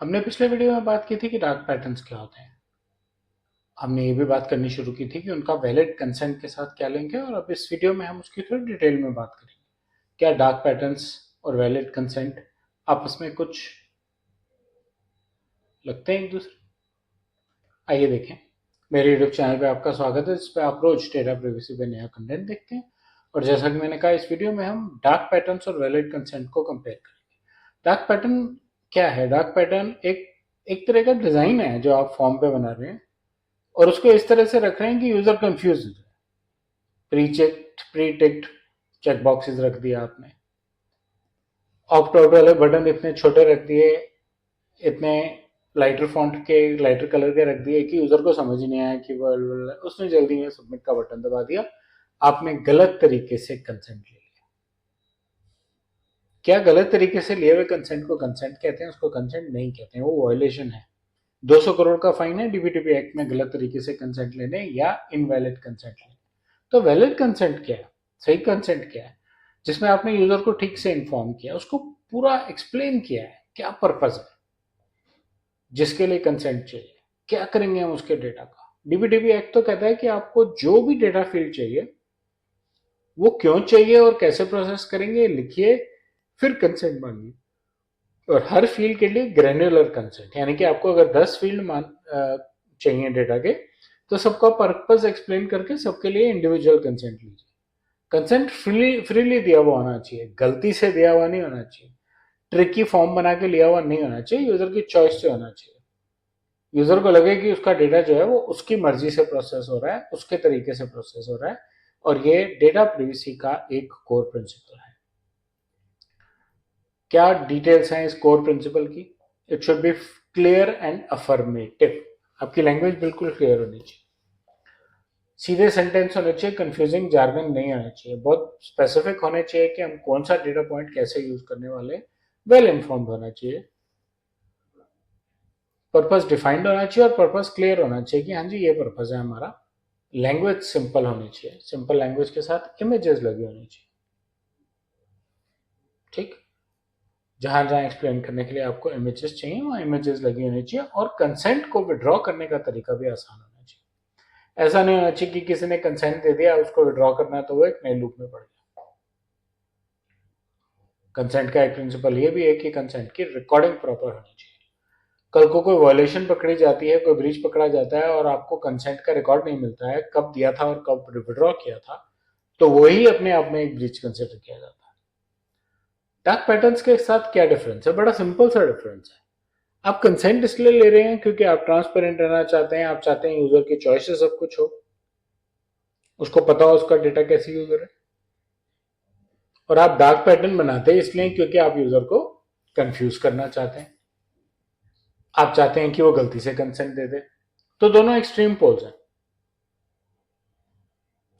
हमने पिछले वीडियो में बात की थी कि डार्क पैटर्न्स क्या होते हैं। हमने ये भी बात करनी शुरू की थी कि उनका वैलिड कंसेंट के साथ क्या लिंक है, और अब इस वीडियो में हम उसकी थोड़ी डिटेल में बात करेंगे। क्या डार्क पैटर्न्स और वैलिड कंसेंट आपस में कुछ लगते हैं एक दूसरे? आइए देखें। मेरे यूट्यूब चैनल पे आपका स्वागत है, जिस पे आप रोज डेटा प्राइवेसी पे नया कंटेंट देखते हैं। और जैसा कि मैंने कहा, इस वीडियो में हम डार्क पैटर्न्स और वैलिड कंसेंट को कंपेयर करेंगे। डार्क पैटर्न क्या है? डार्क पैटर्न एक एक तरह का डिजाइन है जो आप फॉर्म पे बना रहे हैं, और उसको इस तरह से रख रहे हैं कि यूजर कंफ्यूज हो जाए। Pre checked, pre ticked check boxes रख दिया आपने। ऑप्ट आउट वाले बटन इतने छोटे रख दिए, इतने लाइटर फॉन्ट के, लाइटर कलर के रख दिए कि यूजर को समझ ही नहीं आया कि वो उसने जल्दी में सबमिट का बटन दबा दिया। आपने गलत तरीके से कंसेंट ले लिया। क्या गलत तरीके से लिए हुए कंसेंट को कंसेंट कहते हैं? उसको कंसेंट नहीं कहते हैं, वो वायलेशन है। 200 करोड़ का फाइन है डीपीटीपी एक्ट में गलत तरीके से कंसेंट लेने या इनवैलिड कंसेंट लेने। तो वैलिड कंसेंट क्या है? सही कंसेंट क्या है? जिसमें आपने यूजर को ठीक से इन्फॉर्म किया, उसको पूरा एक्सप्लेन किया है क्या पर्पज है जिसके लिए कंसेंट चाहिए, क्या करेंगे हम उसके डेटा का। डीबीडीबी एक्ट तो कहता है कि आपको जो भी डेटा फील्ड चाहिए वो क्यों चाहिए और कैसे प्रोसेस करेंगे लिखिए, फिर कंसेंट मांगिए। और हर फील्ड के लिए ग्रैन्युलर कंसेंट, यानी कि आपको अगर 10 फील्ड चाहिए डेटा के, तो सबका पर्पज एक्सप्लेन करके सबके लिए इंडिविजुअल कंसेंट लीजिए। कंसेंट फ्रीली दिया हुआ होना चाहिए, गलती से दिया हुआ नहीं होना चाहिए, ट्रिकी फॉर्म बना के लिया हुआ नहीं होना चाहिए, यूजर की चॉइस से होना चाहिए। यूजर को लगे कि उसका डेटा जो है वो उसकी मर्जी से प्रोसेस हो रहा है, उसके तरीके से प्रोसेस हो रहा है। और ये डेटा प्राइवेसी का एक कोर प्रिंसिपल है। क्या डिटेल्स हैं इस कोर प्रिंसिपल की? It should be clear and affirmative. आपकी लैंग्वेज बिल्कुल क्लियर होनी चाहिए, सीधे सेंटेंस होने चाहिए, कंफ्यूजिंग जार्गन नहीं आना चाहिए, बहुत स्पेसिफिक होने चाहिए कि हम कौन सा डेटा पॉइंट कैसे यूज करने वाले, वेल इन्फॉर्म्ड होना चाहिए, पर्पस डिफाइंड होना चाहिए और पर्पस क्लियर होना चाहिए कि हाँ जी ये पर्पस है हमारा। लैंग्वेज सिंपल होनी चाहिए, सिंपल लैंग्वेज के साथ इमेजेस लगी होनी चाहिए। ठीक, जहां जहां एक्सप्लेन करने के लिए आपको इमेजेस चाहिए वहां इमेजेस लगी होनी चाहिए, और कंसेंट को विड्रॉ करने का तरीका भी आसान होना चाहिए। ऐसा नहीं होना चाहिए कि किसी ने कंसेंट दे दिया, उसको विड्रॉ करना है तो वो एक नए लूप में पड़ गया। कंसेंट का एक प्रिंसिपल ये भी है कि कंसेंट की रिकॉर्डिंग प्रॉपर होनी चाहिए। कल को कोई वायलेशन पकड़ी जाती है, कोई ब्रीच पकड़ा जाता है और आपको कंसेंट का रिकॉर्ड नहीं मिलता है, कब दिया था और कब विड्रॉ किया था, तो वही अपने आप में एक ब्रीच कंसिडर किया जाता है। डार्क पैटर्न्स के साथ क्या डिफरेंस है? बड़ा सिंपल सा डिफरेंस है। आप कंसेंट इसलिए ले रहे हैं क्योंकि आप ट्रांसपेरेंट रहना चाहते हैं, आप चाहते हैं यूजर की चॉइस से सब कुछ हो, उसको पता हो उसका डेटा कैसे यूज हो रहा है। और आप डार्क पैटर्न बनाते हैं इसलिए क्योंकि आप यूजर को कंफ्यूज करना चाहते हैं, आप चाहते हैं कि वो गलती से कंसेंट दे दे। तो दोनों एक्सट्रीम पोल्स हैं।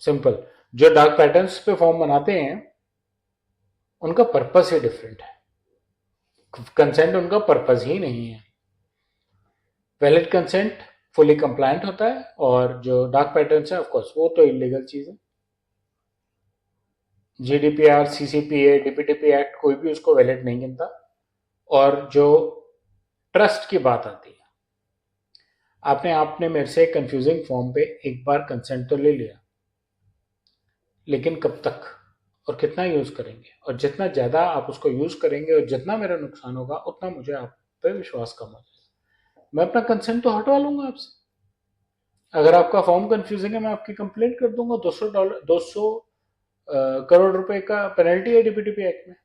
सिंपल, जो डार्क पैटर्न्स पे फॉर्म बनाते हैं उनका पर्पस ही डिफरेंट है, कंसेंट उनका पर्पस ही नहीं है। वैलिड कंसेंट फुली कंप्लायंट होता है, और जो डार्क पैटर्न्स है ऑफकोर्स वो तो इलीगल चीज है। जीडीपीआर, सीसीपीए, डीपीटीपी एक्ट कोई भी उसको वैलिड नहीं गिनता। और जो ट्रस्ट की बात आती है, आपने आपने मेरे से कंफ्यूजिंग फॉर्म पे एक बार कंसेंट तो ले लिया, लेकिन कब तक और कितना यूज करेंगे? और जितना ज्यादा आप उसको यूज करेंगे और जितना मेरा नुकसान होगा, उतना मुझे आप पे विश्वास कम हो जाएगा। मैं अपना कंसेंट तो हटवा लूंगा आपसे। अगर आपका फॉर्म कंफ्यूजिंग है, मैं आपकी कंप्लेंट कर दूंगा। $200, 200 करोड़ रुपए का पेनल्टी है डीपीटीपी एक्ट में।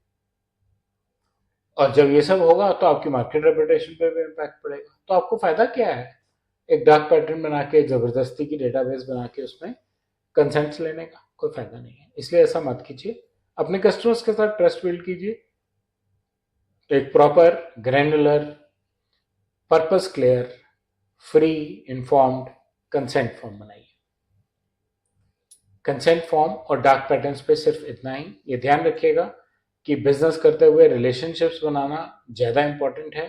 और जब ये सब होगा तो आपकी मार्केट रेपुटेशन पे भी इम्पैक्ट पड़ेगा। तो आपको फायदा क्या है एक डार्क पैटर्न बना के, जबरदस्ती की डेटाबेस बना के उसमें कंसेंट्स लेने का? कोई फायदा नहीं है। इसलिए ऐसा मत कीजिए, अपने कस्टमर्स के साथ ट्रस्ट बिल्ड कीजिए। एक proper, granular, purpose clear, free, informed consent form बनाइए। कंसेंट फॉर्म और डार्क पैटर्न्स पे सिर्फ इतना ही। ये ध्यान रखिएगा कि बिजनेस करते हुए रिलेशनशिप्स बनाना ज़्यादा इंपॉर्टेंट है।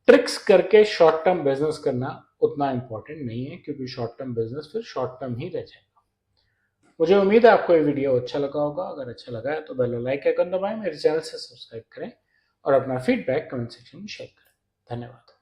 ट्रिक्स करके शॉर्ट टर्म बिजनेस करना उतना इंपॉर्टेंट नहीं है, क्योंकि शॉर्ट टर्म बिजनेस फिर शॉर्ट टर्म ही रह जाएगा। मुझे उम्मीद है आपको ये वीडियो अच्छा लगा होगा। अगर अच्छा लगा है तो बेल लाइक आइकन दबाएं, मेरे चैनल से सब्सक्राइब करें और अपना फीडबैक कमेंट सेक्शन में शेयर करें। धन्यवाद।